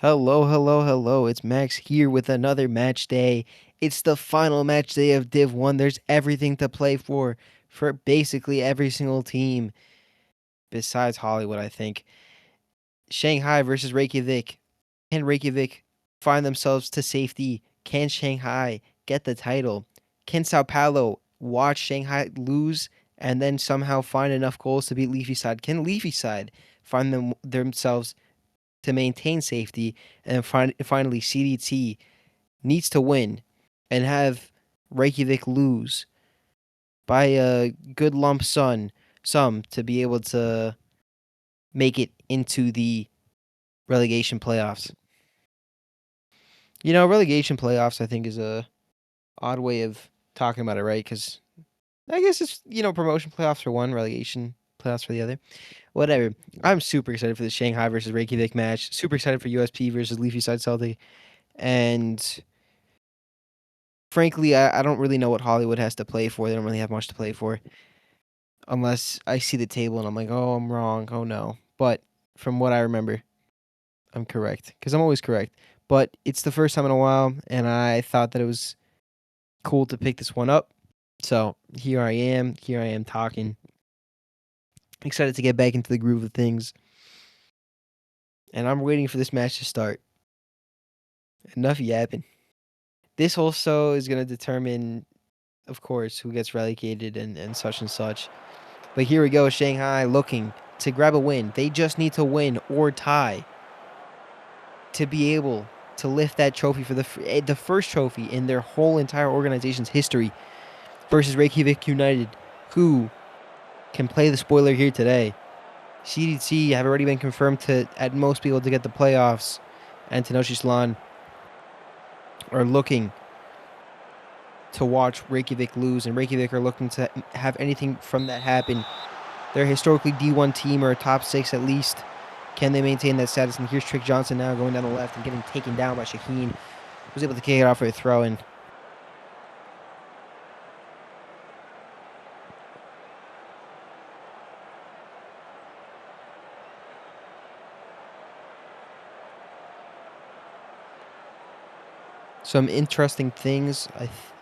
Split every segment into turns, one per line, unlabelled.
Hello, hello, hello. It's Max here with another match day. It's the final match day of Div 1. There's everything to play for basically every single team besides Hollywood, I think. Shanghai versus Reykjavik. Can Reykjavik find themselves to safety? Can Shanghai get the title? Can Sao Paulo watch Shanghai lose and then somehow find enough goals to beat Leafy side? Can Leafy side find themselves to maintain safety? And finally, CDT needs to win and have Reykjavik lose by a good sum to be able to make it into the relegation playoffs. Relegation playoffs I think is a odd way of talking about it, right? Because I guess it's promotion playoffs for one, relegation playoffs for the other. Whatever. I'm super excited for the Shanghai versus Reykjavik match. Super excited for USP versus Leafy Side Celtic, and frankly, I don't really know what Hollywood has to play for. They don't really have much to play for. Unless I see the table and I'm like, oh, I'm wrong. Oh, no. But from what I remember, I'm correct. Because I'm always correct. But it's the first time in a while, and I thought that it was cool to pick this one up. So here I am. Here I am talking. Excited to get back into the groove of things. And I'm waiting for this match to start. Enough yapping. This also is going to determine, of course, who gets relegated and such and such. But here we go, Shanghai looking to grab a win. They just need to win or tie to be able to lift that trophy for the first trophy in their whole entire organization's history versus Reykjavik United, who can play the spoiler here today. CDT have already been confirmed to, at most, be able to get the playoffs, and Tenochtitlan Slan are looking to watch Reykjavik lose, and Reykjavik are looking to have anything from that happen. They're a historically D1 team, or a top 6 at least. Can they maintain that status? And here's Trick Johnson now going down the left and getting taken down by Shaheen. Was able to kick it off for a throw-in. Some interesting things.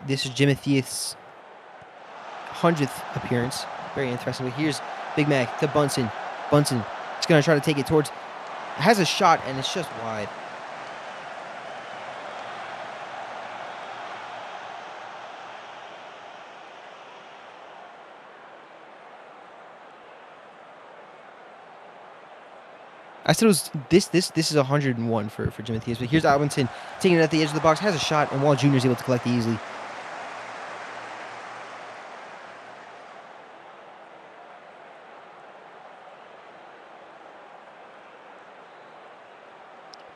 This is Jimothy's 100th appearance. Very interesting. But here's Big Mac to Bunsen. Bunsen is going to try to take it towards... Has a shot, and it's just wide. I said it was this is 101 for Jimothy. But here's Albinson taking it at the edge of the box, has a shot, and Wall Jr. is able to collect it easily.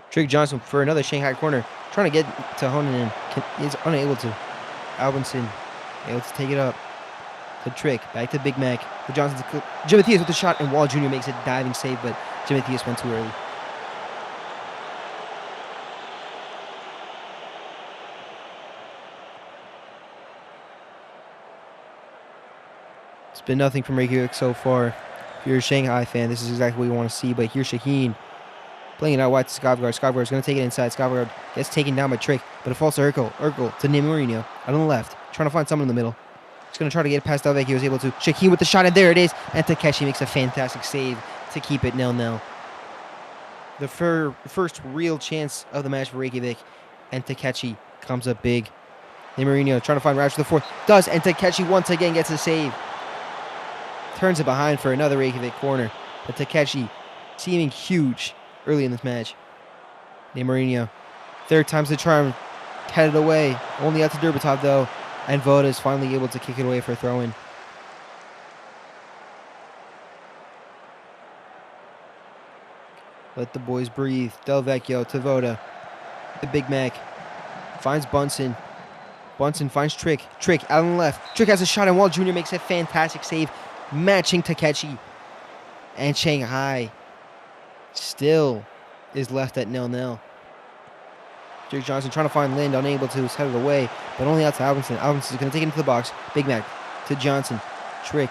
Trick Johnson for another Shanghai corner, trying to get to Honanen, is unable to. Albinson able to take it up to Trick, back to Big Mac. The Johnson's Jimothy with the shot, and Wall Jr. makes a diving save, but Jimothy went too early. It's been nothing from Reykjavik so far. If you're a Shanghai fan, this is exactly what you want to see. But here's Shaheen playing it out wide to Skavgård. Skavgård's going to take it inside. Skavgård gets taken down by Trick, but it falls to Urkel. Urkel to Mourinho out on the left, trying to find someone in the middle. He's going to try to get it past Delvecchio. He was able to. Shaheen with the shot, and there it is. And Takeshi makes a fantastic save to keep it 0-0. The first real chance of the match for Reykjavik, and Takeshi comes up big. Mourinho trying to find Raj for the fourth. Does, and Takeshi once again gets a save. Turns it behind for another Reykjavik corner. But Takeshi seeming huge early in this match. Mourinho. Third time's the charm. Headed away. Only out to Durbatov though. And Voda is finally able to kick it away for a throw-in. Let the boys breathe. Delvecchio to Voda. The Big Mac. Finds Bunsen. Bunsen finds Trick. Trick out on the left. Trick has a shot, and Wall Jr. makes a fantastic save, matching Takeshi. And Shanghai still is left at 0-0. Jake Johnson trying to find Lind, unable to, is headed away, but only out to Albinson. Albinson is going to take it into the box. Big Mac to Johnson. Trick.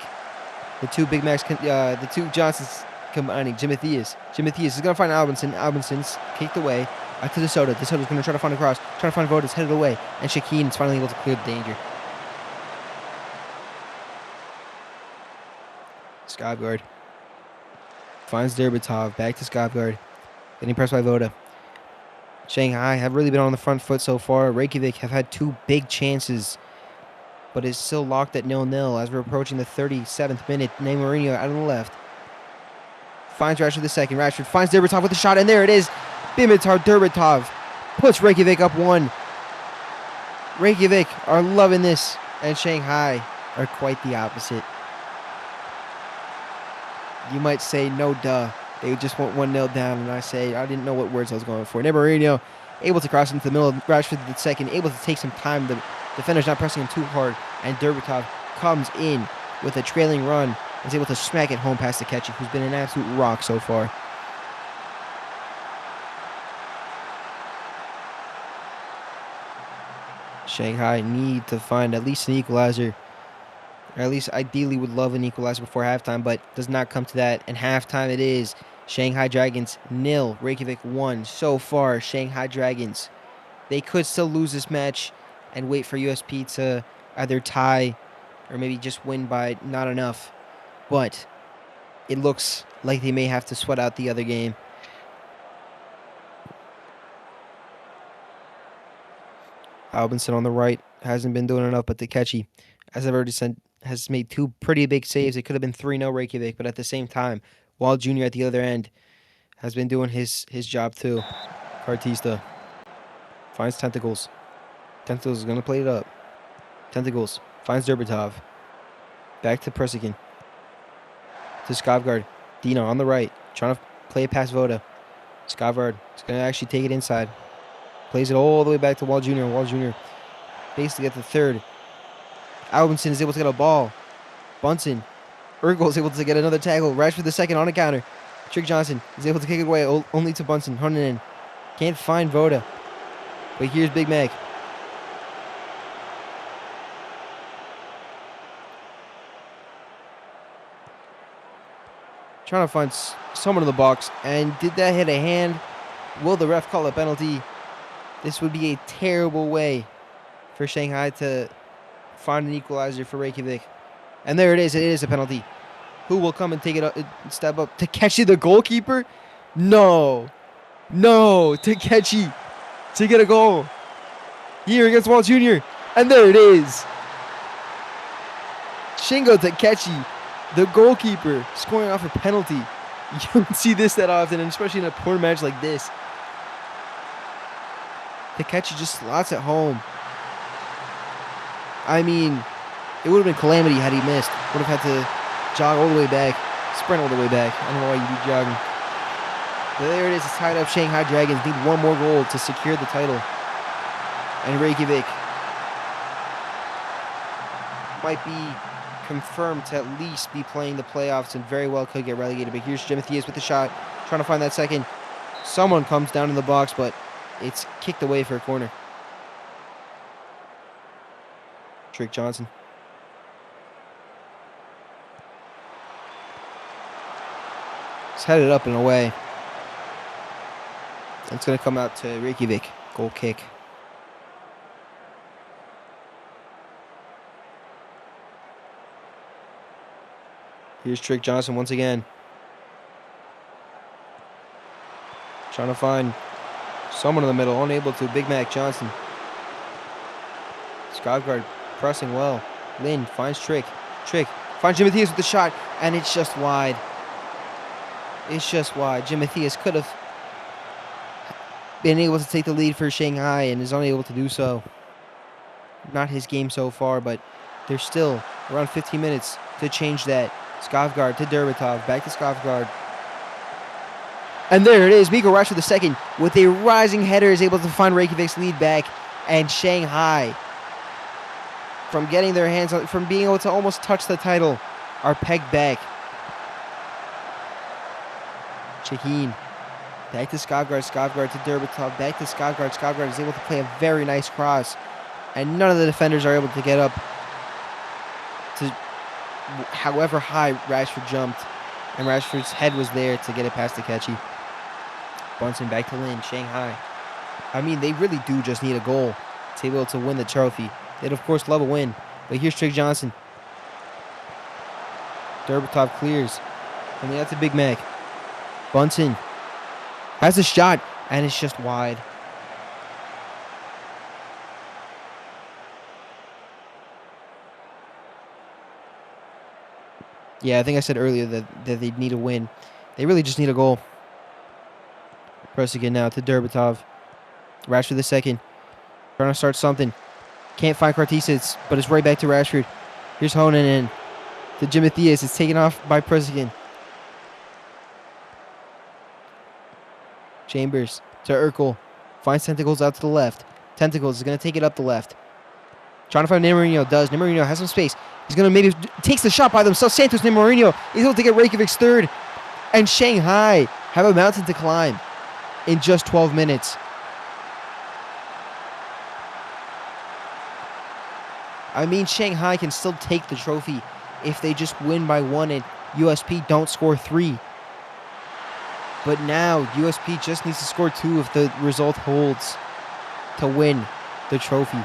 The two Big Macs, the two Johnsons combining. Jimothy's is going to find Albinson. Albinson's kicked away. Back to DeSoto. DeSoto's going to try to find a cross. Trying to find Voda's headed away. And Shakeen is finally able to clear the danger. Skybgard finds Derbatov. Back to Skybgard. Getting pressed by Voda. Shanghai have really been on the front foot so far. Reykjavik have had 2 big chances, but it's still locked at 0-0 as we're approaching the 37th minute. Ney Mourinho out on the left. Finds Rashford the second. Rashford finds Derbatov with a shot, and there it is. Dimitar Derbatov puts Reykjavik up 1. Reykjavik are loving this, and Shanghai are quite the opposite. You might say, no duh. They just went 1-0 down, and I say, I didn't know what words I was going for. Ney Mourinho able to cross into the middle. Rashford the second, able to take some time. The defender's not pressing him too hard, and Derbatov comes in with a trailing run and is able to smack it home past Takechi, who's been an absolute rock so far. Shanghai need to find at least an equalizer. Or at least ideally would love an equalizer before halftime, but does not come to that. And halftime it is. Shanghai Dragons 0, Reykjavik 1. So far, Shanghai Dragons. They could still lose this match and wait for USP to either tie or maybe just win by not enough. But it looks like they may have to sweat out the other game. Albinson on the right hasn't been doing enough, but Takechi, as I've already said, has made 2 pretty big saves. It could have been 3-0 Reykjavik, but at the same time, Wall Jr. at the other end has been doing his job too. Cartista finds Tentacles. Tentacles is going to play it up. Tentacles finds Derbatov. Back to Persikin. To Skavgard. Dino on the right, trying to play it past Voda. Skavgard is going to actually take it inside. Plays it all the way back to Wall Jr. Wall Jr. basically at the third. Albinson is able to get a ball. Bunsen. Urkel is able to get another tackle. Rashford the second on a counter. Trick Johnson is able to kick it away only to Bunsen. Hunnan can't find Voda. But here's Big Mac. Trying to find someone in the box. And did that hit a hand? Will the ref call a penalty? This would be a terrible way for Shanghai to find an equalizer for Reykjavik. And there it is. It is a penalty. Who will come and take it up, step up? Takechi, the goalkeeper? No. No. Takechi to get a goal. Here against Wall Jr. And there it is. Shingo Takechi, the goalkeeper, scoring off a penalty. You don't see this that often, and especially in a poor match like this. Takechi just slots it home. I mean, it would have been calamity had he missed. Would have had to jog all the way back, sprint all the way back. I don't know why you'd be jogging. But there it is. It's tied up. Shanghai Dragons need 1 more goal to secure the title. And Reykjavik might be confirmed to at least be playing the playoffs and very well could get relegated. But here's Jimothias with the shot, trying to find that second. Someone comes down in the box, but it's kicked away for a corner. Trick Johnson. It's headed up and away. It's going to come out to Reykjavik. Goal kick. Here's Trick Johnson once again. Trying to find someone in the middle. Unable to. Big Mac Johnson. Skavgard pressing well. Lynn finds Trick. Trick finds Jim Mathias with the shot. And it's just wide. It's just wide. Jim Mathias could have been able to take the lead for Shanghai and is unable to do so. Not his game so far, but there's still around 15 minutes to change that. Skavgard to Derbatov. Back to Skavgard. And there it is. Miko Rashford the second with a rising header is able to find Reykjavik's lead back. And Shanghai, from getting their hands on, from being able to almost touch the title, are pegged back. Shaheen. Back to Skavgard. Skavgard to Derbatov. Back to Skavgard. Skavgard is able to play a very nice cross. And none of the defenders are able to get up to however high Rashford jumped. And Rashford's head was there to get it past Takechi. Bunsen back to Lynn. Shanghai I mean, they really do just need a goal to be able to win the trophy. They'd, of course, love a win. But here's Trick Johnson. Derbatov clears. Coming out to Big Mac. Bunsen has a shot, and it's just wide. Yeah, I think I said earlier that they'd need a win. They really just need a goal. Press again now to Derbatov. Rashford the second. Trying to start something. Can't find Kartisits, but it's right back to Rashford. Here's Honan to Jim Mathias. It's taken off by Presigan. Chambers to Urkel. Finds Tentacles out to the left. Tentacles is going to take it up the left. Trying to find Nemorino. Does. Nemorino has some space. He's going to maybe takes the shot by themselves. Santos Nemorino is able to get Reykjavik's third. And Shanghai have a mountain to climb in just 12 minutes. I mean, Shanghai can still take the trophy if they just win by 1 and USP don't score 3. But now USP just needs to score 2 if the result holds to win the trophy.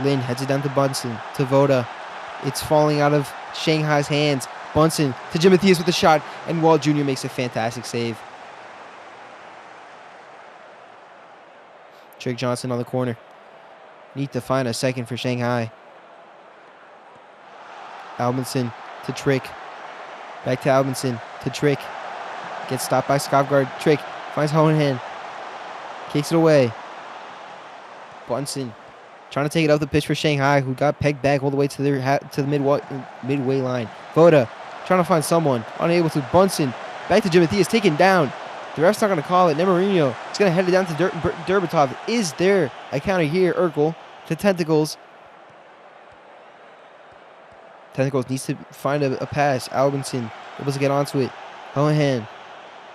Lin heads it down to Bunsen, to Voda. It's falling out of Shanghai's hands. Bunsen to Jim Mathias with the shot, and Wall Jr. makes a fantastic save. Trick Johnson on the corner. Need to find a second for Shanghai. Albinson to Trick. Back to Albinson to Trick. Gets stopped by Skovgaard. Trick finds Hohenhan. Kicks it away. Bunsen trying to take it up the pitch for Shanghai, who got pegged back all the way to the midway line. Voda trying to find someone. Unable to. Bunsen back to Jim Mathias. Taken down. The ref's not going to call it. Nemorino is going to head it down to Derbatov. Is there a counter here? Urkel to Tentacles. Tentacles needs to find a pass. Albinson able to get onto it. Hohenhan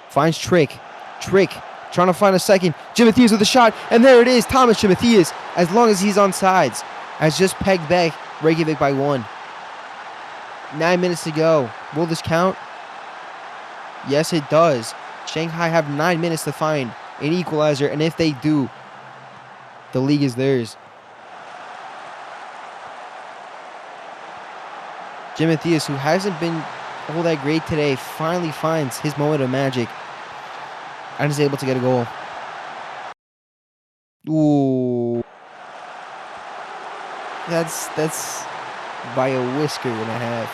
finds Trick. Trick trying to find a second. Jim Mathias with a shot. And there it is. Thomas Jim Mathias, as long as he's on sides, has just pegged back Reykjavik by 1. 9 minutes to go. Will this count? Yes, it does. Shanghai have 9 minutes to find an equalizer, and if they do, the league is theirs. Jim Mathias, who hasn't been all that great today, finally finds his moment of magic and is able to get a goal. Ooh. That's by a whisker and a half.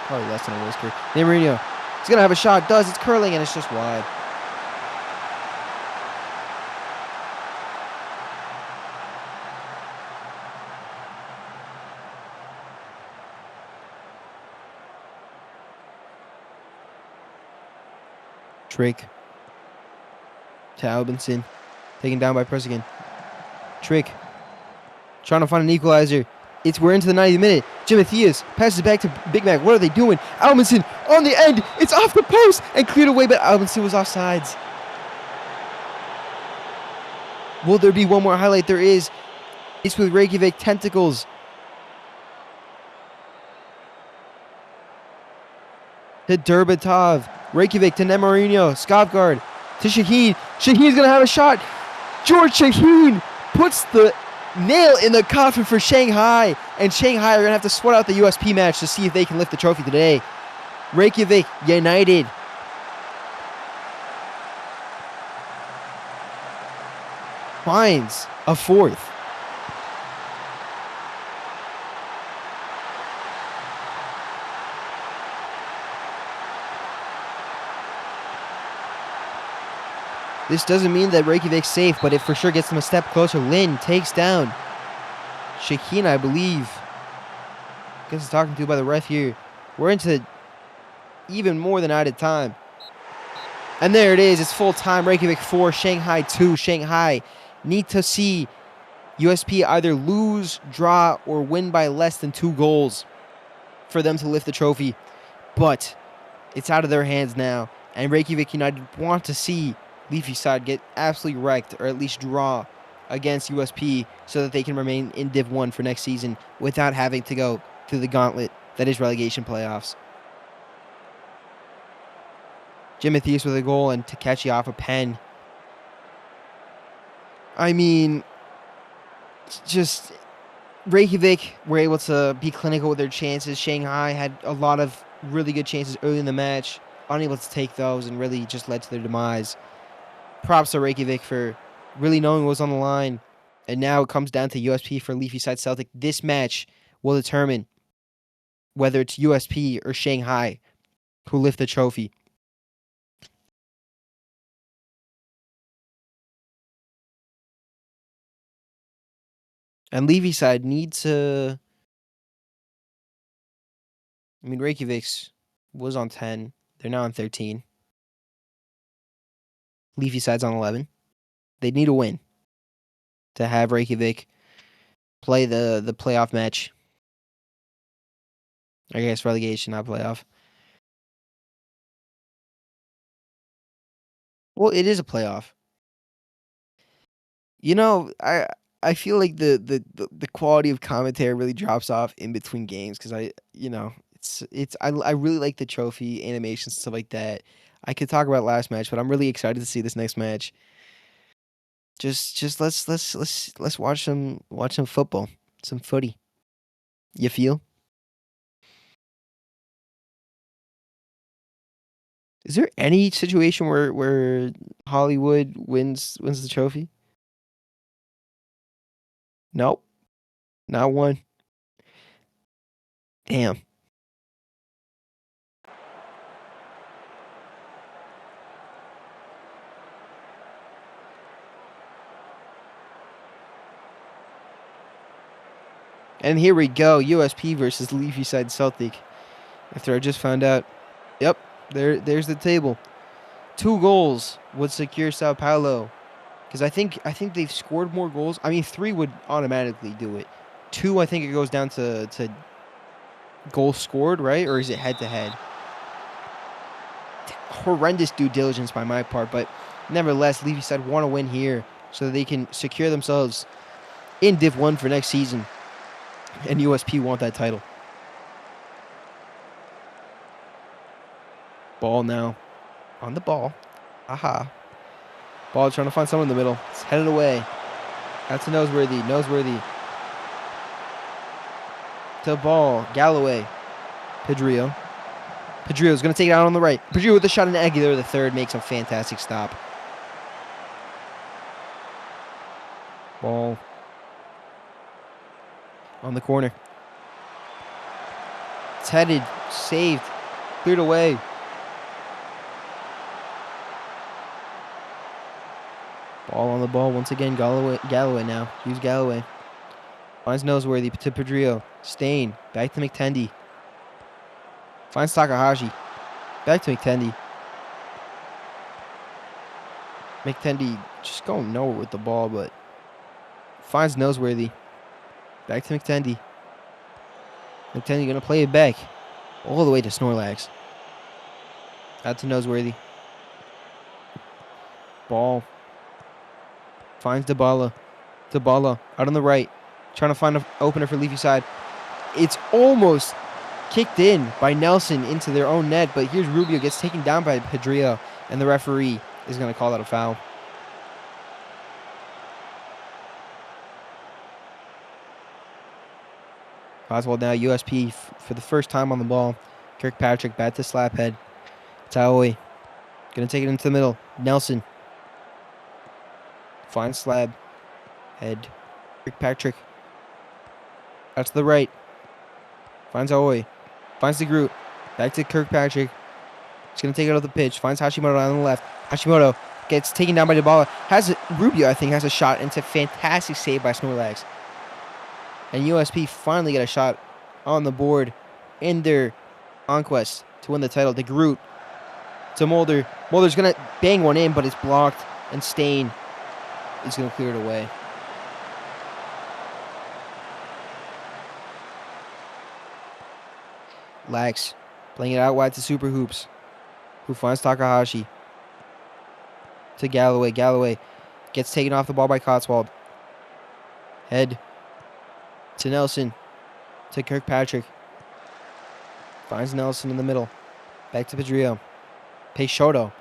Probably less than a whisker. Nemorino. He's going to have a shot. Does. It's curling, and it's just wide. Trick to Albinson. Taken down by Presigan. Trick trying to find an equalizer. We're into the 90th minute. Jim Mathias passes back to Big Mac. What are they doing? Albinson on the end. It's off the post and cleared away, but Albinson was offsides. Will there be one more highlight? There is. It's with Reykjavik. Tentacles. To Derbatov. Reykjavik to Nemorino. Skovgaard to Shaheen. Shaheen's going to have a shot. George Shaheen puts the nail in the coffin for Shanghai. And Shanghai are going to have to sweat out the USP match to see if they can lift the trophy today. Reykjavik United finds a 4th. This doesn't mean that Reykjavik's safe, but it for sure gets them a step closer. Lin takes down Shakina, I believe. Gets talking to by the ref here. We're into even more than added time. And there it is. It's full time. Reykjavik 4, Shanghai 2. Shanghai need to see USP either lose, draw, or win by less than 2 goals for them to lift the trophy. But it's out of their hands now. And Reykjavik United want to see Leafy side get absolutely wrecked, or at least draw against USP, so that they can remain in Div 1 for next season without having to go through the gauntlet that is relegation playoffs. Jim Mathias with a goal and Takechi off a pen. I mean, just Reykjavik were able to be clinical with their chances. Shanghai had a lot of really good chances early in the match, unable to take those, and really just led to their demise. Props to Reykjavik for really knowing what was on the line. And now it comes down to USP for Leafy side Celtic. This match will determine whether it's USP or Shanghai who lift the trophy. And Levy side needs to. I mean, Reykjavik's was on 10. They're now on 13. Leafy side's on 11. They need a win to have Reykjavik play the playoff match. I guess relegation, not playoff. Well, it is a playoff. You know, I feel like the quality of commentary really drops off in between games because I really like the trophy animations stuff like that. I could talk about last match, but I'm really excited to see this next match. Just let's watch some football, some footy. You feel? Is there any situation where Hollywood wins the trophy? Nope, not one. Damn. And here we go, USP versus Leafy side Celtic. After I just found out, yep, there's the table. 2 goals would secure Sao Paulo, because I think they've scored more goals. I mean, 3 would automatically do it. 2, I think it goes down to goals scored, right? Or is it head to head? Horrendous due diligence by my part, but nevertheless, Leafy side want to win here so that they can secure themselves in Div 1 for next season. And USP want that title. Ball now. On the ball. Aha. Ball trying to find someone in the middle. It's headed away. That's a Noseworthy. Noseworthy. To ball. Galloway. Pedrillo. Pedrillo's going to take it out on the right. Pedrillo with a shot in Aguilar. The third makes a fantastic stop. Ball. On the corner. It's headed. Saved. Cleared away. Ball on the ball once again. Galloway now. Hughes Galloway. Finds Noseworthy to Pedrillo. Stain. Back to McTendy. Finds Takahashi. Back to McTendy. McTendy just going nowhere with the ball, but finds Noseworthy. Back to McTendy. McTendy going to play it back. All the way to Snorlax. Out to Noseworthy. Ball. Finds Dybala. Dybala out on the right. Trying to find an opener for Leafy side. It's almost kicked in by Nelson into their own net, but here's Rubio, gets taken down by Pedrillo, and the referee is going to call that a foul. Oswald now, USP for the first time on the ball. Kirkpatrick back to Slaphead. Taoi going to take it into the middle. Nelson finds Slab. Head. Kirkpatrick. Out to the right. Finds Aoi. Finds the Groot. Back to Kirkpatrick. He's going to take it off the pitch. Finds Hashimoto on the left. Hashimoto gets taken down by Dybala. Rubio, I think, has a shot. And it's a fantastic save by Snorlax. And USP finally get a shot on the board in their conquest to win the title. The Groot to Mulder. Mulder's going to bang one in, but it's blocked. And Stain is going to clear it away. Lax playing it out wide to Super Hoops, who finds Takahashi. To Galloway. Galloway gets taken off the ball by Cotswold. Head to Nelson. To Kirkpatrick. Finds Nelson in the middle. Back to Pedrillo. Peixoto.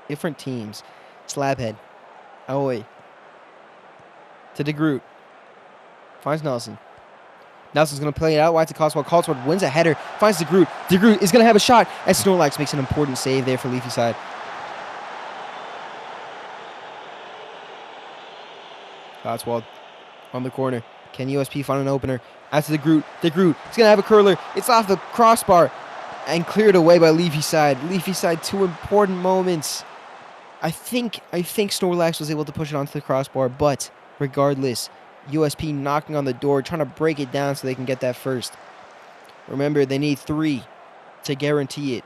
Different teams. Slabhead. Aoi. To DeGroot. Finds Nelson. Nelson's going to play it out wide to Coswell. Coswell wins a header. Finds DeGroot. DeGroot is going to have a shot. And Snorlax makes an important save there for Leafy side. Cotswold on the corner. Can USP find an opener? Out to DeGroot. DeGroot is going to have a curler. It's off the crossbar. And cleared away by Leafy side. Leafy side, 2 important moments. I think Snorlax was able to push it onto the crossbar, but regardless, USP knocking on the door, trying to break it down so they can get that first. Remember, they need 3 to guarantee it.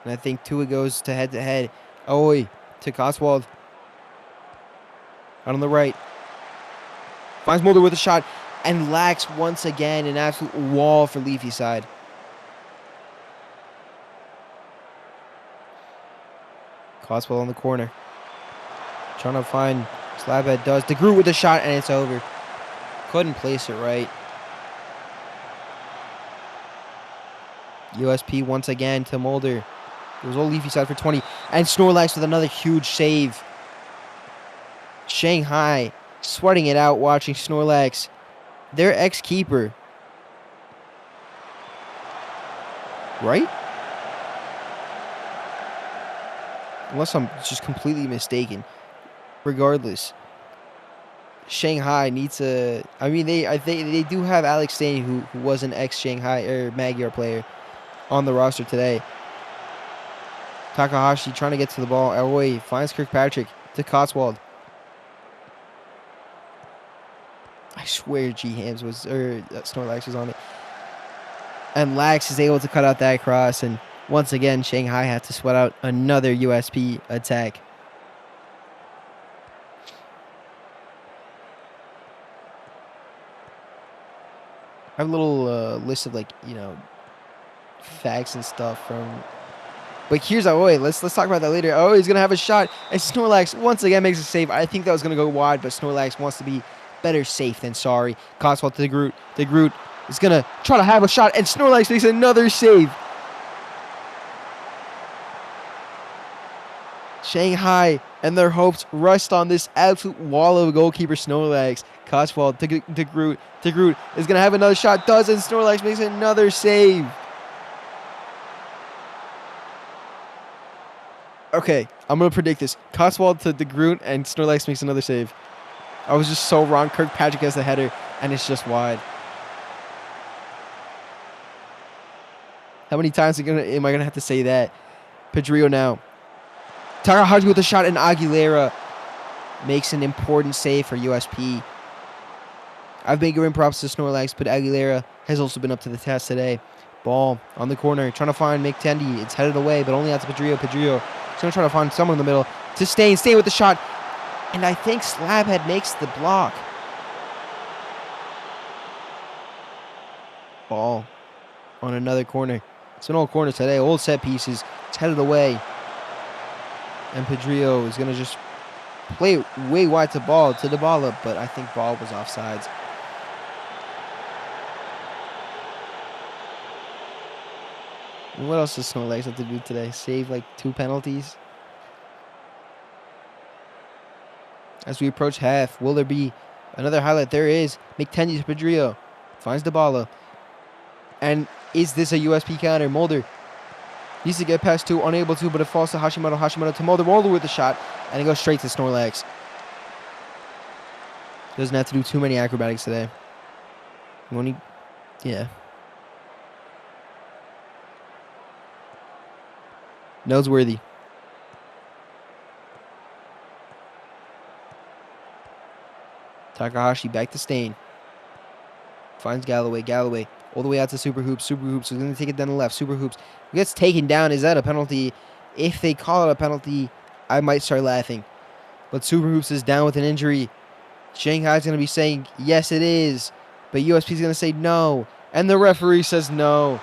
And I think Tua goes to head-to-head. Aoi to Cotswold. Out on the right. Finds Mulder with a shot. And Lax once again, an absolute wall for Leafy side. Cotswold on the corner. Trying to find Slabhead does. DeGroot with a shot, and it's over. Couldn't place it right. USP once again to Mulder. It was all Leafy side for 20. And Snorlax with another huge save. Shanghai sweating it out watching Snorlax. Their ex-keeper. Right? Unless I'm just completely mistaken. Regardless, Shanghai needs a... I mean, they do have Alex Staney, who was an ex-Shanghai or Magyar player, on the roster today. Takahashi trying to get to the ball. Aoi finds Kirkpatrick to Cotswold. I swear G-Hams was... or Snorlax was on it. And Lax is able to cut out that cross, and once again, Shanghai had to sweat out another USP attack. I have a little list of, like, you know, facts and stuff from... But here's Aoi. Let's talk about that later. Aoi is going to have a shot, and Snorlax once again makes a save. I think that was going to go wide, but Snorlax wants to be better safe than sorry. Cotswold to DeGroot. DeGroot is going to try to have a shot, and Snorlax makes another save. Shanghai and their hopes rest on this absolute wall of goalkeeper Snorlax. Cotswold to DeGroot. DeGroot is going to have another shot. Does, and Snorlax makes another save. Okay, I'm going to predict this. Cotswold to DeGroot, and Snorlax makes another save. I was just so wrong. Kirkpatrick has the header, and it's just wide. How many times am I going to have to say that? Pedrillo now. Takahashi with a shot, and Aguilera makes an important save for USP. I've been giving props to Snorlax, but Aguilera has also been up to the test today. Ball on the corner, trying to find McTendy. It's headed away, but only out to Pedrillo. Pedrillo is going to try to find someone in the middle. To Stain. Stain with the shot. And I think Slabhead makes the block. Ball on another corner. It's an old corner today. Old set pieces. It's headed away. And Pedrillo is going to just play way wide to Dybala, but I think ball was offsides. And what else does Snorlax have to do today? Save like 2 penalties? As we approach half, will there be another highlight? There is. McTendy to Pedrillo. Finds Dybala. And is this a USP counter? Mulder needs to get past 2, unable to, but it falls to Hashimoto. Hashimoto to Mulder. Mulder with the shot, and it goes straight to Snorlax. Doesn't have to do too many acrobatics today. Yeah. Noseworthy. Takahashi back to Stain. Finds Galloway. Galloway all the way out to Super Hoops. Super Hoops is going to take it down the left. Super Hoops gets taken down. Is that a penalty? If they call it a penalty, I might start laughing. But Super Hoops is down with an injury. Shanghai's going to be saying, yes, it is. But USP is going to say no. And the referee says no.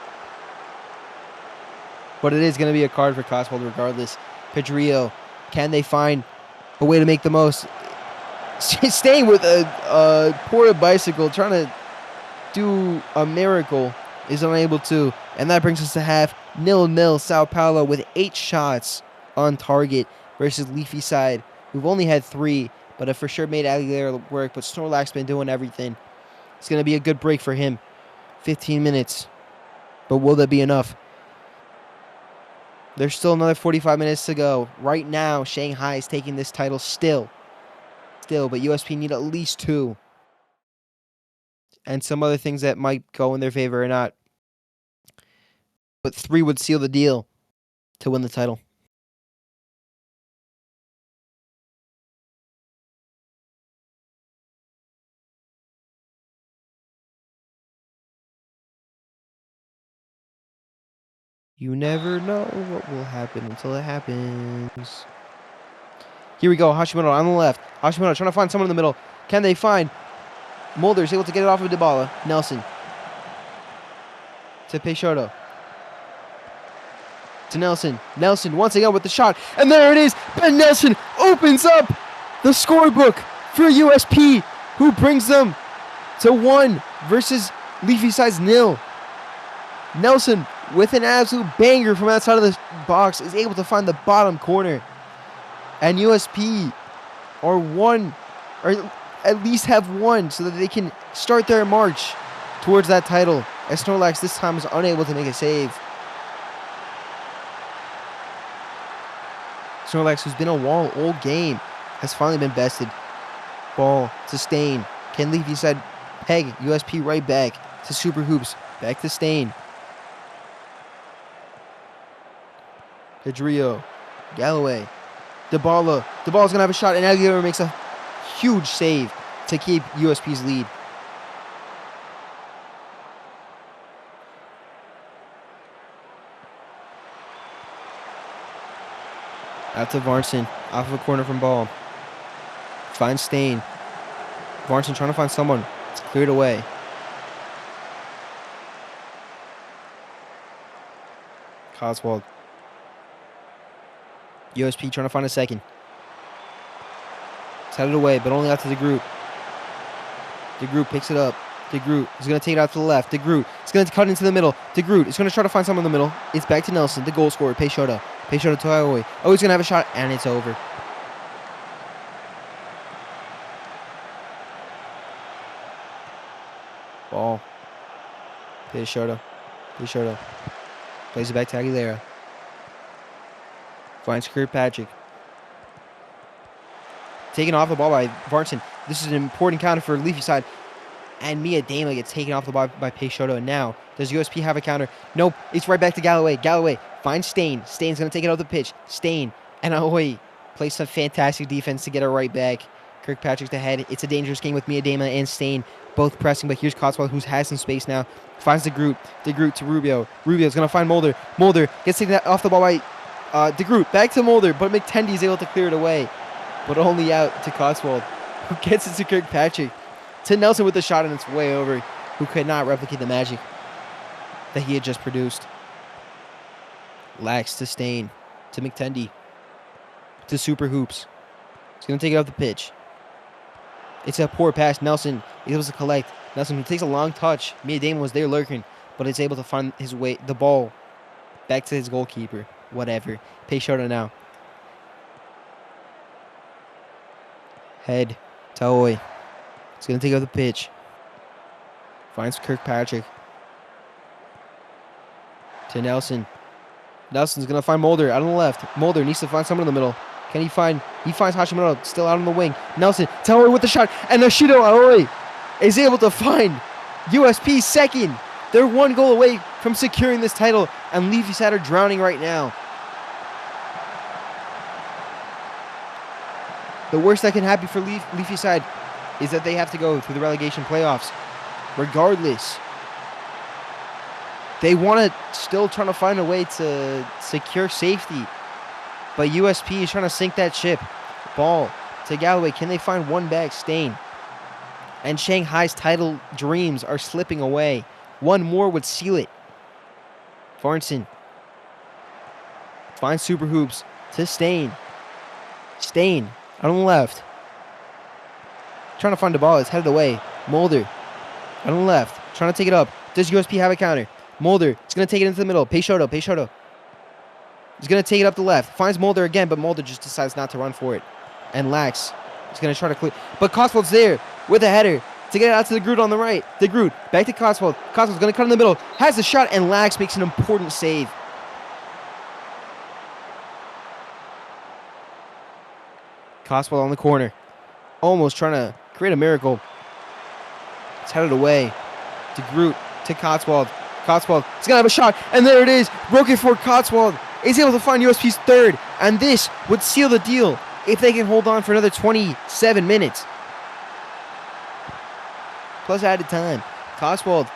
But it is going to be a card for Cotswold regardless. Pedrillo, can they find a way to make the most? Staying with a poor bicycle, trying to do a miracle is unable to. And that brings us to half. 0-0 Sao Paulo with 8 shots on target versus Leafy side, who've only had 3, but have for sure made Aguilera work. But Snorlax's been doing everything. It's going to be a good break for him. 15 minutes. But will that be enough? There's still another 45 minutes to go. Right now, Shanghai is taking this title still. But USP need at least 2. And some other things that might go in their favor or not. But 3 would seal the deal to win the title. You never know what will happen until it happens. Here we go. Hashimoto on the left. Hashimoto trying to find someone in the middle. Can they find? Mulder's able to get it off of Dybala. Nelson. To Peixoto. To Nelson. Nelson once again with the shot. And there it is. Ben Nelson opens up the scorebook for USP, who brings them to 1 versus Leafy side's 0. Nelson, with an absolute banger from outside of the box, is able to find the bottom corner. And USP are 1, or at least have 1, so that they can start their march towards that title. As Snorlax this time was unable to make a save. Snorlax, who's been a wall all game, has finally been bested. Ball to Stain. Can Leafy side peg USP right back to Super Hoops. Back to Stain. Pedrillo. Galloway. Dybala. Dybala's going to have a shot, and Aguilera makes a huge save to keep USP's lead. Out to Varnson. Off of a corner from ball. Finds Stain. Varnson trying to find someone. It's cleared away. Coswald. USP trying to find a second. It's headed away, but only out to the group. De Groot picks it up. De Groot is going to take it out to the left. De Groot is going to cut into the middle. De Groot is going to try to find someone in the middle. It's back to Nelson, the goal scorer. Peixoto. Peixoto to Aoi. Oh, he's going to have a shot, and it's over. Ball. Peixoto. Peixoto. Plays it back to Aguilera. Finds Kirkpatrick. Taken off the ball by Varnson. This is an important counter for Leafy side. And Mia Dama gets taken off the ball by Peixoto. And now, does USP have a counter? Nope. It's right back to Galloway. Galloway finds Stain. Stain's going to take it off the pitch. Stain and Ahoy plays some fantastic defense to get it right back. Kirkpatrick's the head. It's a dangerous game with Mia Dama and Stain both pressing. But here's Cotswold, who has some space now. Finds De Groot. De Groot to Rubio. Rubio's going to find Mulder. Mulder gets taken off the ball by De Groot. Back to Mulder. But McTendy is able to clear it away. But only out to Cotswold, who gets it to Kirkpatrick. To Nelson with the shot, and it's way over, who could not replicate the magic that he had just produced. Lax to Stain. To McTendy. To Super Hoops. He's going to take it off the pitch. It's a poor pass. Nelson is able to collect. Nelson, who takes a long touch. Mia Damon was there lurking, but is able to find his way, the ball, back to his goalkeeper. Whatever. Peixoto now. Head to Aoi. He's going to take out the pitch. Finds Kirkpatrick. To Nelson. Nelson's going to find Mulder out on the left. Mulder needs to find someone in the middle. Can he find? He finds Hashimoto still out on the wing. Nelson to Aoi with the shot. And Ashido Aoi is able to find USP second. They're 1 goal away from securing this title. And Leafy side are drowning right now. The worst that can happen for Leafy side is that they have to go through the relegation playoffs. Regardless, they want to still trying to find a way to secure safety. But USP is trying to sink that ship. Ball to Galloway. Can they find one back? Stain. And Shanghai's title dreams are slipping away. One more would seal it. Farnson finds Super Hoops to Stain. Stain on the left. Trying to find the ball. It's headed away. Mulder on the left. Trying to take it up. Does USP have a counter? Mulder is going to take it into the middle. Peixoto. He's going to take it up the left. Finds Mulder again, but Mulder just decides not to run for it. And Lax is going to try to clear. But Cotswold's there with a header to get it out to the Groot on the right. The Groot back to Cotswold. Cotswold's going to cut in the middle. Has the shot, and Lax makes an important save. Cotswold on the corner. Almost trying to create a miracle. It's headed away to Groot, to Cotswold. Cotswold is going to have a shot, and there it is. Broken for Cotswold. Is able to find USP's third, and this would seal the deal if they can hold on for another 27 minutes. Plus added time. Cotswold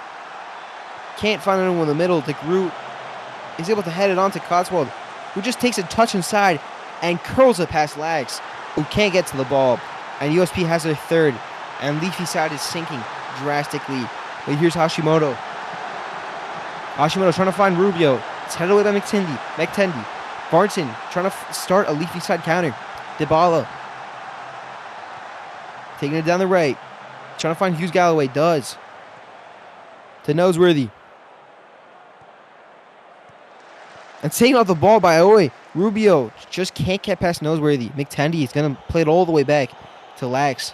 can't find anyone in the middle. The Groot is able to head it on to Cotswold, who just takes a touch inside and curls it past Lags, who can't get to the ball. And USP has their third, and Leafy side is sinking drastically. But here's Hashimoto. Hashimoto trying to find Rubio. It's headed away by McTendy. Barton trying to start a Leafy side counter. Dybala taking it down the right. Trying to find Hughes Galloway. Does. To Noseworthy. And taking off the ball by Aoi. Rubio just can't get past Noseworthy. McTendy is going to play it all the way back to Lax.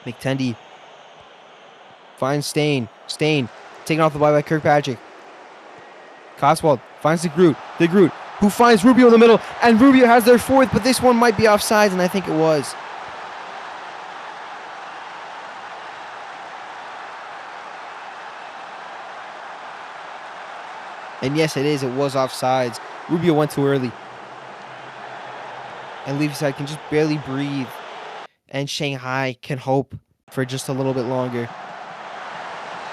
McTendy finds Stain. Stain taken off the ball by Kirkpatrick. Cotswold finds the Groot. The Groot, who finds Rubio in the middle. And Rubio has their fourth, but this one might be offsides, and I think it was. And yes, it is. It was offsides. Rubio went too early. And Leafy side can just barely breathe. And Shanghai can hope for just a little bit longer.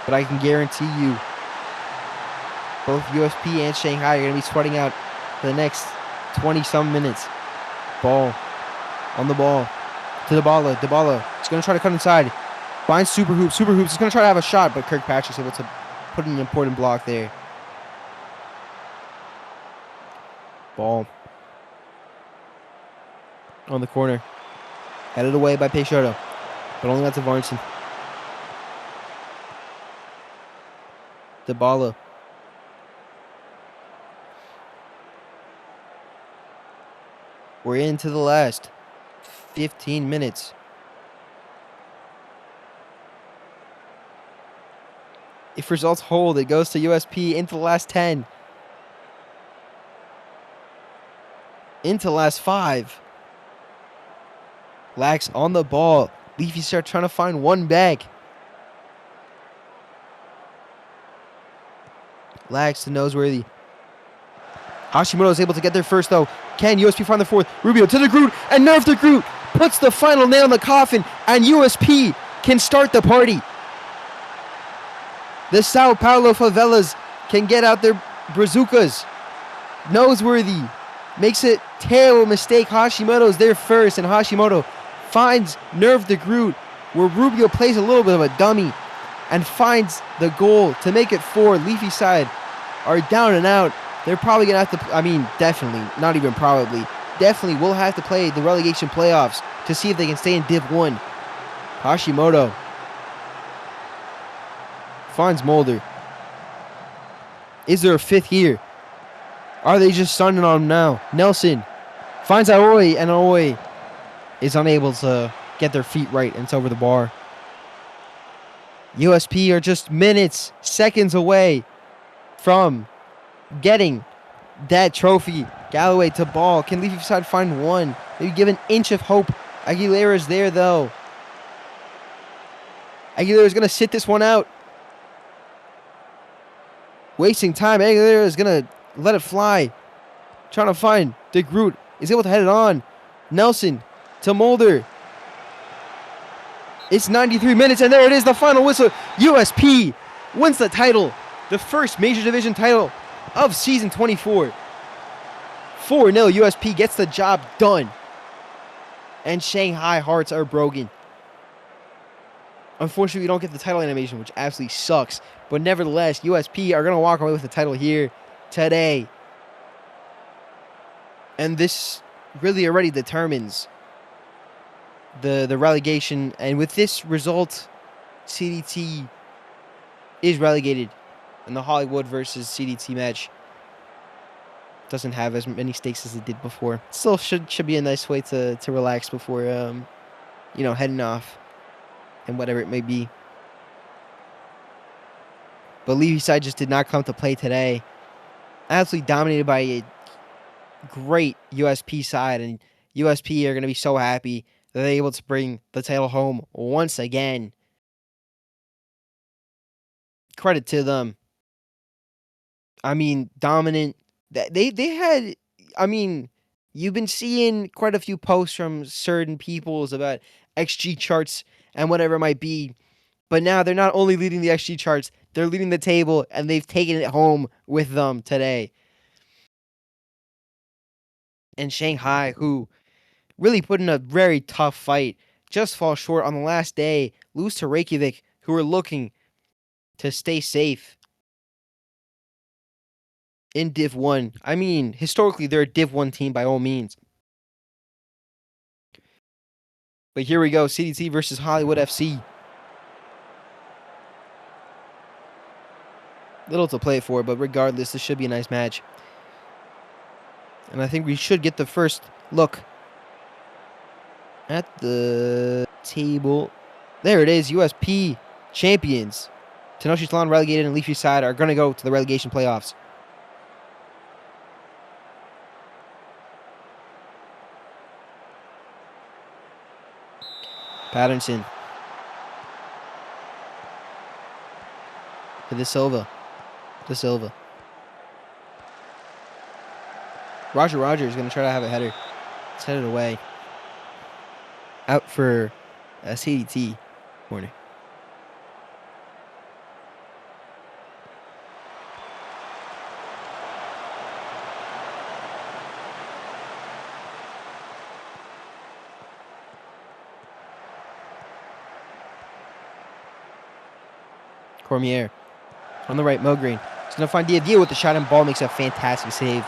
But I can guarantee you, both USP and Shanghai are going to be sweating out for the next 20-some minutes. Ball. On the ball. To Dybala. Dybala is going to try to cut inside. Finds Super Hoops. Super Hoops is going to try to have a shot, but Kirkpatrick's able to put an important block there. Ball. On the corner. Headed away by Peixoto. But only got to Varnson. Dybala. We're into the last 15 minutes. If results hold, it goes to USP into the last 10. Into the last 5. Lax on the ball. Leafy start trying to find one back. Lax to Noseworthy. Hashimoto is able to get there first, though. Can USP find the fourth? Rubio to the Groot, and Nerf the Groot puts the final nail in the coffin, and USP can start the party. The Sao Paulo favelas can get out their bazookas. Noseworthy makes a terrible mistake. Hashimoto's there first, and Hashimoto finds Nerf the Groot, where Rubio plays a little bit of a dummy and finds the goal to make it 4. Leafy side are down and out. They're probably going to have to, definitely, not even probably, definitely will have to play the relegation playoffs to see if they can stay in Div 1. Hashimoto finds Mulder. Is there a fifth here? Are they just stunning on him now? Nelson finds Aoi, and Aoi is unable to get their feet right, and it's over the bar. USP are just minutes, seconds away from getting that trophy. Galloway to ball. Can Leafy side find one? Maybe give an inch of hope. Aguilera's there, though. Aguilera's going to sit this one out. Wasting time. Aguilera's going to let it fly. Trying to find De Groot. Is able to head it on. Nelson to Mulder. It's 93 minutes, and there it is, the final whistle. USP wins the title. The first major division title of season 24. 4-0 USP gets the job done. And Shanghai hearts are broken. Unfortunately, we don't get the title animation, which absolutely sucks. But nevertheless, USP are going to walk away with the title here today. And this really already determines the relegation. And with this result, CDT is relegated, and the Hollywood versus CDT match doesn't have as many stakes as it did before. Still should be a nice way to relax before heading off and whatever it may be. But Leafside just did not come to play today. Absolutely dominated by a great USP side, and USP are going to be so happy that they're able to bring the title home once again. Credit to them. I mean, dominant. They had. I mean, you've been seeing quite a few posts from certain peoples about XG charts and whatever it might be, but now they're not only leading the XG charts, they're leading the table, and they've taken it home with them today. And Shanghai, who really put in a very tough fight, just fall short on the last day, lose to Reykjavik, who are looking to stay safe in Div 1. I mean, historically, they're a Div 1 team by all means. But here we go, CDT versus Hollywood FC. Little to play for, but regardless, this should be a nice match. And I think we should get the first look at the table. There it is, USP champions. Tenochtitlan relegated and Leafy side are going to go to the relegation playoffs. Patterson. To De Silva. Roger is going to try to have a header. It's headed away. Out for a CDT corner. Cormier. On the right, Mogren. He's going to find Diavio with the shot, and ball makes a fantastic save.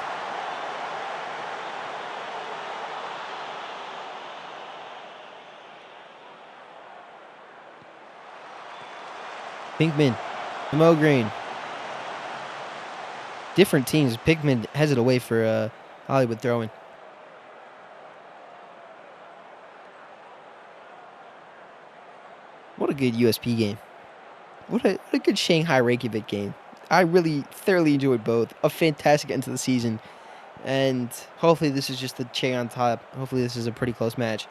Pinkman. To Mogren. Different teams. Pinkman has it away for Hollywood throwing. What a good USP game. What a good Shanghai Reykjavik game. I really thoroughly enjoyed both. A fantastic end to the season. And hopefully this is just the cherry on top. Hopefully this is a pretty close match.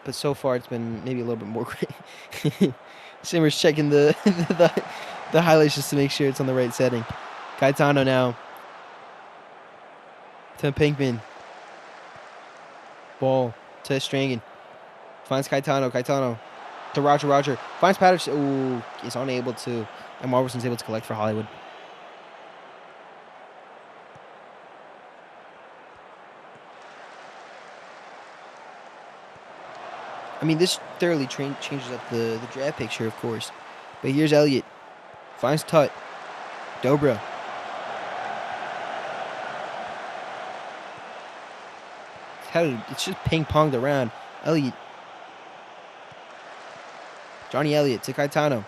But so far it's been maybe a little bit more great. Simmer's checking the highlights just to make sure it's on the right setting. Caetano now. To Pinkman. Ball to Strangen. Finds Caetano. To Roger. Finds Patterson. Ooh, is unable to. And Marverson's able to collect for Hollywood. I mean, this thoroughly changes up the draft picture, of course. But here's Elliott. Finds Tut. Dobra. It's just ping-ponged around. Elliott. Johnny Elliott to Caetano.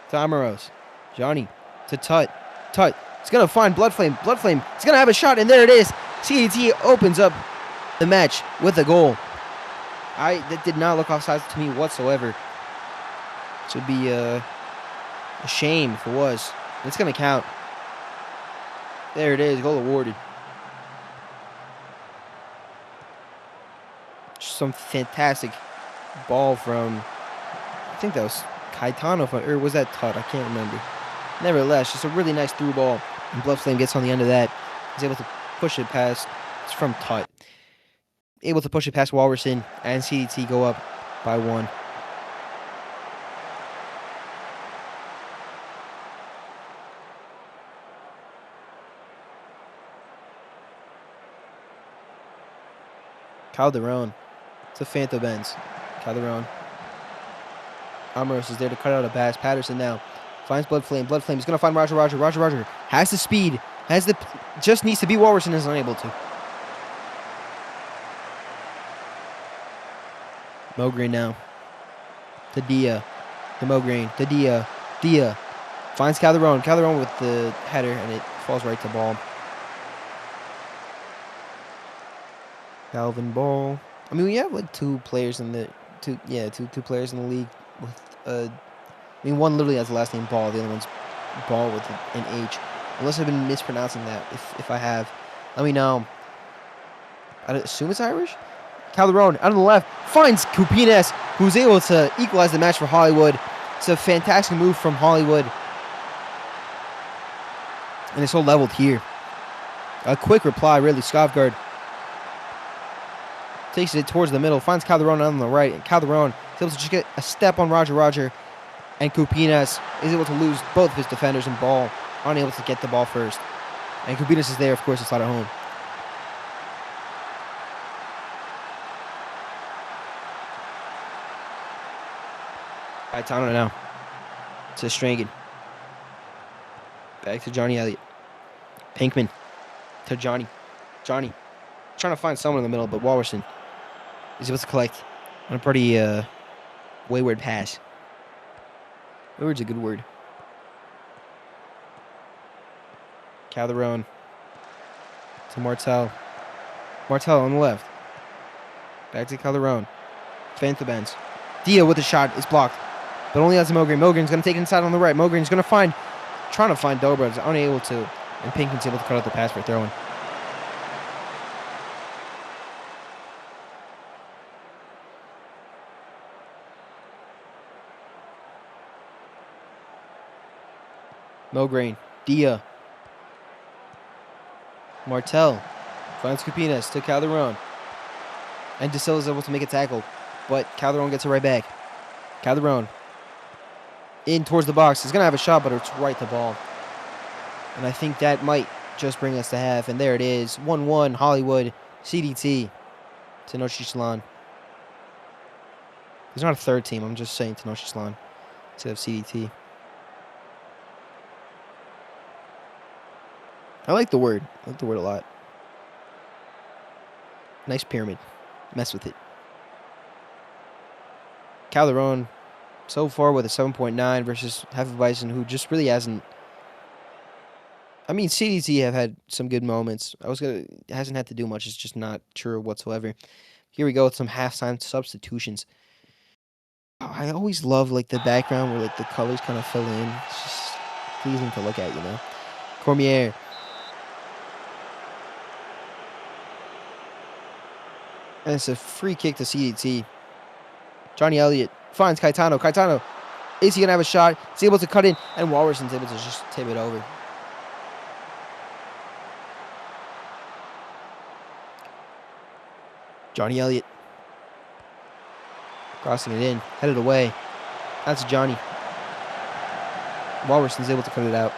To Amaros. Johnny to Tut. He's going to find Bloodflame. He's going to have a shot, and there it is. CDT opens up the match with a goal. That did not look offside to me whatsoever. It would be a shame if it was. It's going to count. There it is. Goal awarded. Just some fantastic ball from, I think that was Caetano, or was that Tut? I can't remember. Nevertheless, just a really nice through ball. And Bloodflame gets on the end of that. He's able to push it past. It's from Tut. Able to push it past Walverson, and CDT go up by 1. Calderon to Fanto Benz. Calderon. Amaros is there to cut out a pass. Patterson now finds Bloodflame. Bloodflame is going to find Roger. Roger has the speed. Just needs to beat Walverson and is unable to. Mogren now. To Dia. To Mogren. To Dia. Finds Calderon. Calderon with the header, and it falls right to ball. Calvin Ball. I mean, we have like two players in the two players in the league with one literally has the last name Ball. The other one's Ball with an H. Unless I've been mispronouncing that. If I have, let me know. I assume it's Irish. Calderon out on the left finds Cupines, who's able to equalize the match for Hollywood. It's a fantastic move from Hollywood. And it's all leveled here. A quick reply, really. Skovgaard takes it towards the middle, finds Calderon on the right, and Calderon is able to just get a step on Roger, and Cupines is able to lose both of his defenders and Ball, unable to get the ball first. And Cupines is there, of course, it's not at home. Gaetano now to Strangen. Back to Johnny Elliott. Pinkman to Johnny. Johnny trying to find someone in the middle, but Wallerson is able to collect on a pretty wayward pass. Wayward's a good word. Calderon to Martel. Martel on the left. Back to Calderon. Fanthabens. Dia with a shot is blocked, but only has Mogren. Mogren's going to take it inside on the right. Mogren's going to trying to find Dobra, is unable to, and Pinkman's able to cut out the pass for throwing. Mogren, Dia, Martel finds Cupines to Calderon, and De Silva is able to make a tackle, but Calderon gets it right back. Calderon in towards the box. He's going to have a shot, but it's right to ball. And I think that might just bring us to half. And there it is. 1-1 Hollywood CDT to Tenochtitlan. There's not a third team. I'm just saying Tenochtitlan instead of CDT. I like the word. I like the word a lot. Nice pyramid. Mess with it. Calderon so far with a 7.9 versus Hefeweizen, who just really hasn't. I mean, CDT have had some good moments. Hasn't had to do much. It's just not true whatsoever. Here we go with some halftime substitutions. Oh, I always love like the background where like the colors kind of fill in. It's just pleasing to look at, you know. Cormier. And it's a free kick to CDT. Johnny Elliott finds Gaetano. Gaetano, is he going to have a shot? He's able to cut in, and Wallerson's able to just tip it over. Johnny Elliott. Crossing it in, headed away. That's Johnny. Wallerson's able to cut it out.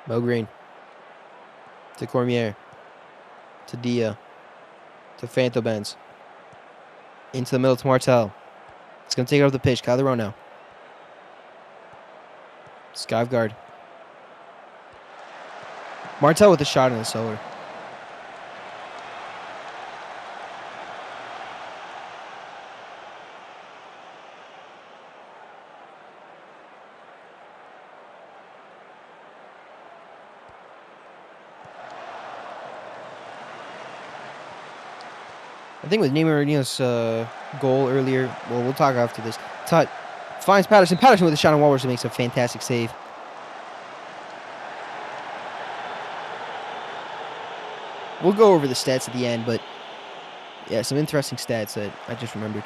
Mogren. To Cormier. To Dia. To Fanthabens. Into the middle to Martel. It's going to take it off the pitch. Calderon now. Skovgaard. Martel with a shot in the solar. I think with Neymar Marino's goal earlier, well, we'll talk after this. Tut finds Patterson. Patterson with a shot on Wallerson makes a fantastic save. We'll go over the stats at the end, but yeah, some interesting stats that I just remembered.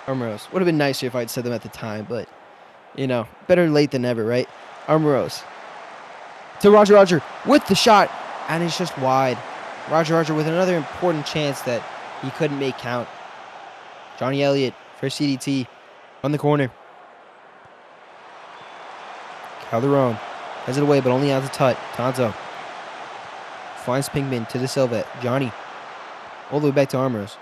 Armoros. Would have been nicer if I'd said them at the time, but, you know, better late than never, right? Armoros. To Roger with the shot, and it's just wide. Roger with another important chance that he couldn't make count. Johnny Elliott for CDT on the corner. Calderon has it away, but only out to Tut. Tonzo finds Pinkman to De Silva. Johnny all the way back to Armoros.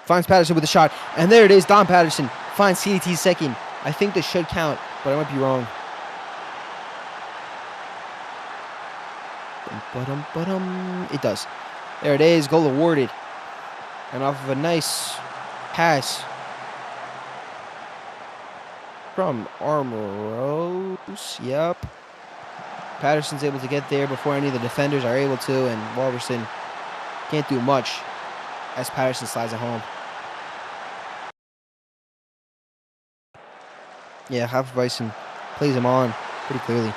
Finds Patterson with a shot, and there it is. Don Patterson finds CDT second. I think this should count, but I might be wrong. It does. There it is. Goal awarded. And off of a nice Pass from Armoros. Yep. Patterson's able to get there before any of the defenders are able to, and Wolverson can't do much as Patterson slides it home. Yeah, Hefeweizen plays him on pretty clearly.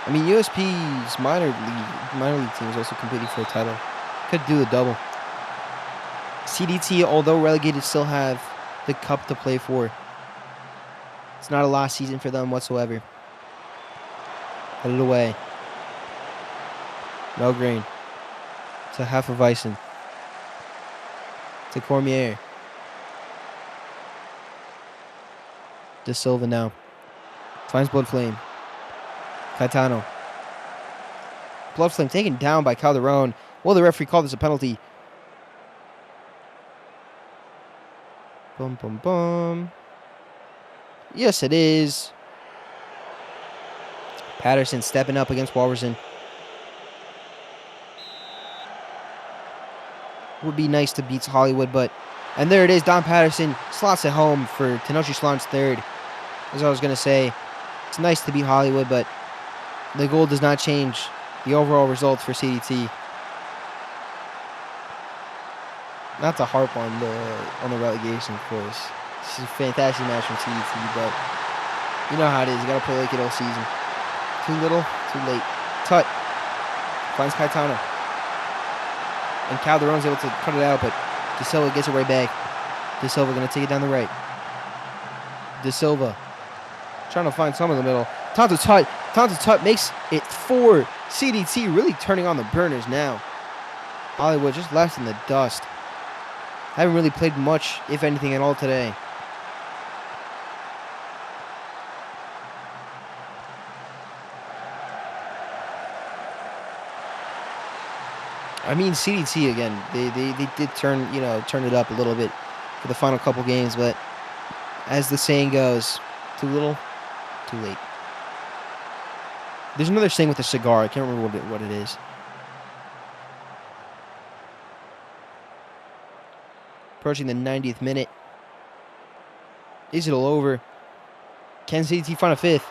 I mean, USP's minor league team is also competing for a title. Could do the double. CDT, although relegated, still have the cup to play for. It's not a lost season for them whatsoever. Put it away. No green. To Hefeweizen. To Cormier. De Silva now. Finds Blood Flame. Caetano. Blood Flame taken down by Calderon. Will the referee call this a penalty? Bum, bum, bum. Yes, it is. Patterson stepping up against Wolverson. Would be nice to beat Hollywood, but... And there it is. Don Patterson slots it home for Tenochi Slan's third. As I was going to say, it's nice to beat Hollywood, but the goal does not change the overall result for CDT. Not to harp on the relegation, of course. This is a fantastic match from CDT, but you know how it is. You got to play like it all season. Too little, too late. Tut finds Caetano. And Calderon's able to cut it out, but De Silva gets it right back. De Silva going to take it down the right. De Silva trying to find some in the middle. Tonto Tut makes it for CDT, really turning on the burners now. Hollywood just left in the dust. Haven't really played much, if anything at all, today. I mean, CDT again. They did turn it up a little bit for the final couple games, but as the saying goes, too little, too late. There's another saying with a cigar. I can't remember what it is. Approaching the 90th minute. Is it all over? Can CDT find a fifth?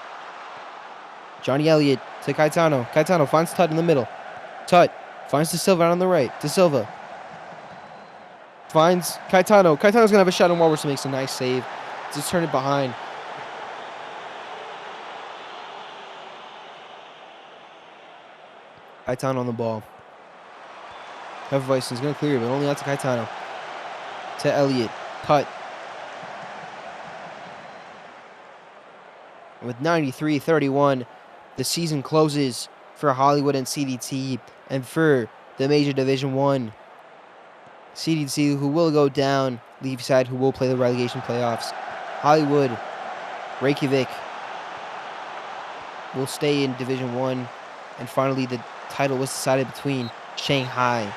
Johnny Elliott to Caetano. Caetano finds Tut in the middle. Tut finds De Silva on the right. De Silva finds Caetano. Caetano's going to have a shot on Wolverson. Makes a nice save. Just turn it behind. Caetano on the ball. Hefeweizen's going to clear it, but only out to Caetano. To Elliott. Tut. With 93-31, the season closes for Hollywood and CDT, and for the Major Division 1. CDT, who will go down, Leafside, who will play the relegation playoffs. Hollywood, Reykjavik will stay in Division 1. And finally, the title was decided between Shanghai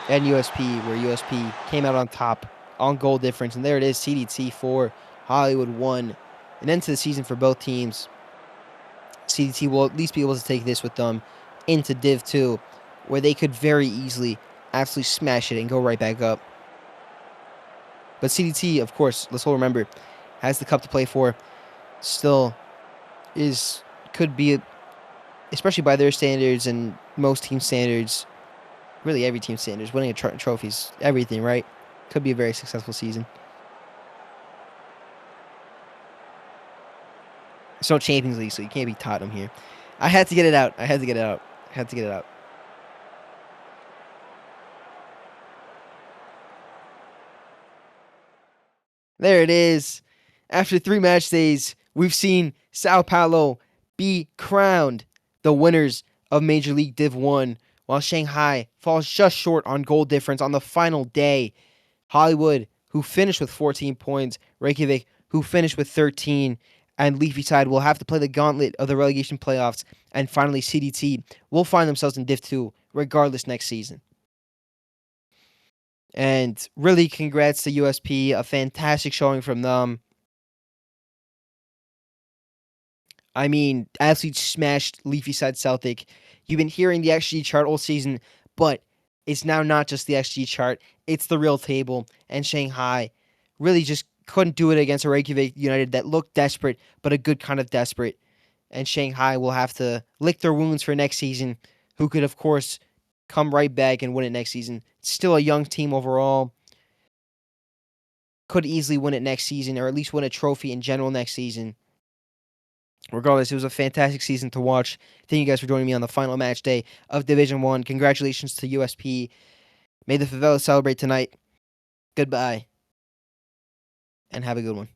and USP, where USP came out on top on goal difference. And there it is, CDT 4, Hollywood 1. An end to the season for both teams. CDT will at least be able to take this with them into Div 2, where they could very easily absolutely smash it and go right back up. But CDT, of course, let's all remember, has the cup to play for. Still could be, especially by their standards and most team standards, really every team standards, winning a trophies, everything, right? Could be a very successful season. It's no Champions League, so you can't be Tottenham here. I had to get it out. There it is. After 3 match days, we've seen Sao Paulo be crowned the winners of Major League Div 1, while Shanghai falls just short on goal difference on the final day. Hollywood, who finished with 14 points, Reykjavik, who finished with 13, and Leafside will have to play the gauntlet of the relegation playoffs, and finally CDT will find themselves in Div 2 regardless next season. And really congrats to USP, a fantastic showing from them. I mean, absolutely smashed Leafy side Celtic. You've been hearing the XG chart all season, but it's now not just the XG chart, it's the real table. And Shanghai really just couldn't do it against a Reykjavik United that looked desperate, but a good kind of desperate. And Shanghai will have to lick their wounds for next season, who could, of course, come right back and win it next season. Still a young team overall. Could easily win it next season, or at least win a trophy in general next season. Regardless, it was a fantastic season to watch. Thank you guys for joining me on the final match day of Division 1. Congratulations to USP. May the Favela celebrate tonight. Goodbye, and have a good one.